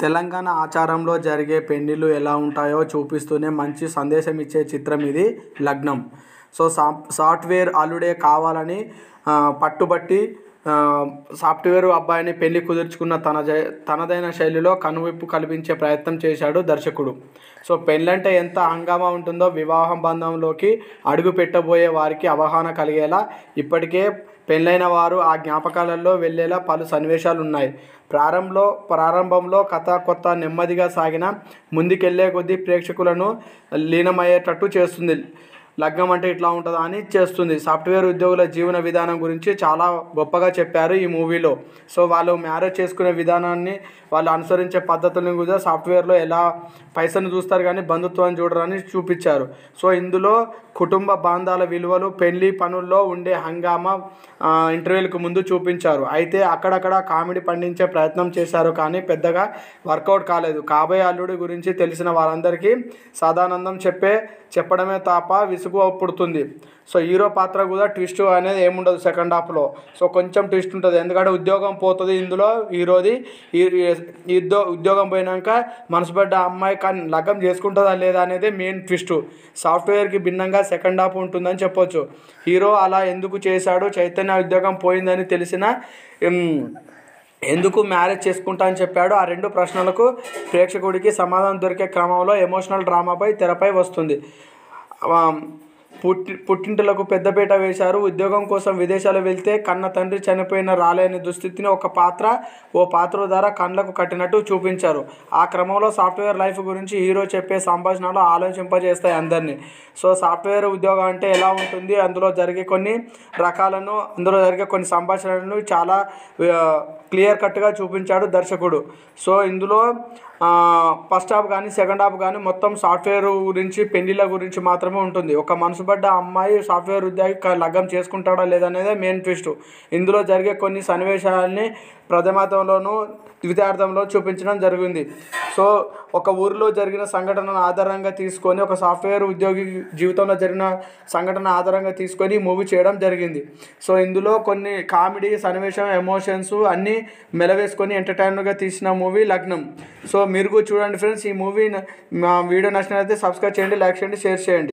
తెలంగాణ ఆచారంలో జరిగే పెళ్ళిళ్ళు ఎలా ఉంటాయో చూపిస్తూనే మంచి సందేశం ఇచ్చే చిత్రం ఇది 'లగ్నం'. సో సాఫ్ట్వేర్ అల్లుడే కావాలని పట్టుబట్టి సాఫ్ట్వేర్ అబ్బాయిని పెళ్లి కుదుర్చుకున్న తనదైన శైలిలో కనువిప్పు కల్పించే ప్రయత్నం చేశాడు దర్శకుడు. సో పెళ్ళంటే ఎంత హంగామా ఉంటుందో వివాహం బంధంలోకి అడుగు పెట్టబోయే వారికి అవగాహన కలిగేలా, ఇప్పటికే పెళ్ళైన వారు ఆ జ్ఞాపకాలలో వెళ్ళేలా పలు సన్నివేశాలున్నాయి. ప్రారంభంలో కథ కొత్త నెమ్మదిగా సాగినా ముందుకెళ్లే కొద్దీ ప్రేక్షకులను లీనమయ్యేటట్టు చేస్తుంది. లగ్నం అంటే ఇట్లా ఉంటుందా అని చేస్తుంది. సాఫ్ట్వేర్ ఉద్యోగుల జీవన విధానం గురించి చాలా గొప్పగా చెప్పారు ఈ మూవీలో. సో వాళ్ళు మ్యారేజ్ చేసుకునే విధానాన్ని, వాళ్ళు అనుసరించే పద్ధతులను కూడా సాఫ్ట్వేర్లో ఎలా పైసను చూస్తారు కానీ బంధుత్వాన్ని చూడరని చూపించారు. సో ఇందులో కుటుంబ బాంధాల విలువలు, పెళ్లి పనుల్లో ఉండే హంగామా ఇంటర్వ్యూలకు ముందు చూపించారు. అయితే అక్కడక్కడ కామెడీ పండించే ప్రయత్నం చేశారు కానీ పెద్దగా వర్కౌట్ కాలేదు. కాబోయే అల్లుడి గురించి తెలిసిన వారందరికీ సదానందం చెప్పడమే తప్ప విసుగు పుడుతుంది. సో హీరో పాత్ర కూడా ట్విస్ట్ అనేది ఏముండదు సెకండ్ హాఫ్లో. సో కొంచెం ట్విస్ట్ ఉంటుంది, ఎందుకంటే ఉద్యోగం పోతుంది ఇందులో హీరోది. ఉద్యోగం పోయినాక మనసు పడ్డ అమ్మాయి కానీ లగ్గం చేసుకుంటుందా లేదా అనేది మెయిన్ ట్విస్ట్. సాఫ్ట్వేర్కి భిన్నంగా సెకండ్ హాఫ్ ఉంటుందని చెప్పొచ్చు. హీరో అలా ఎందుకు చేశాడు, చైతన్య ఉద్యోగం పోయిందని తెలిసిన ఎందుకు మ్యారేజ్ చేసుకుంటా అని చెప్పాడు. ఆ రెండు ప్రశ్నలకు ప్రేక్షకుడికి సమాధానం దొరికే క్రమంలో ఎమోషనల్ డ్రామాపై తెరపై వస్తుంది. పుట్టింటిలకు పెద్దపీట వేశారు. ఉద్యోగం కోసం విదేశాలు వెళ్తే కన్న తండ్రి చనిపోయిన రాలేని దుస్థితిని ఓ పాత్ర ద్వారా కళ్ళకు కట్టినట్టు చూపించారు. ఆ క్రమంలో సాఫ్ట్వేర్ లైఫ్ గురించి హీరో చెప్పే సంభాషణలు ఆలోచింపజేస్తాయి అందరినీ. సో సాఫ్ట్వేర్ ఉద్యోగం అంటే ఎలా ఉంటుంది, అందులో జరిగే కొన్ని సంభాషణలను చాలా క్లియర్ కట్గా చూపించాడు దర్శకుడు. సో ఇందులో ఫస్ట్ హాఫ్ కానీ సెకండ్ హాఫ్ కానీ మొత్తం సాఫ్ట్వేర్ గురించి, పెళ్లిళ్ళ గురించి మాత్రమే ఉంటుంది. ఒక మనసు పడ్డ అమ్మాయి సాఫ్ట్వేర్ ఉద్యోగి లగ్గం చేసుకుంటాడా లేదనేదే మెయిన్ ట్విస్ట్. ఇందులో జరిగే కొన్ని సన్నివేశాలని ప్రథమార్థంలోనూ ద్వితీయార్థంలో చూపించడం జరిగింది. సో ఒక ఊరిలో జరిగిన సంఘటనను ఆధారంగా తీసుకొని, ఒక సాఫ్ట్వేర్ ఉద్యోగి జీవితంలో జరిగిన సంఘటన ఆధారంగా తీసుకొని మూవీ చేయడం జరిగింది. సో ఇందులో కొన్ని కామెడీ సన్నివేశం, ఎమోషన్స్ అన్నీ మెలవేసుకొని ఎంటర్టైనర్గా తీసిన మూవీ 'లగ్నం'. సో మీరు కూడా చూడండి ఫ్రెండ్స్. ఈ మూవీ మా వీడియో నచ్చినట్లయితే సబ్స్క్రైబ్ చేయండి, లైక్ చేయండి, షేర్ చేయండి.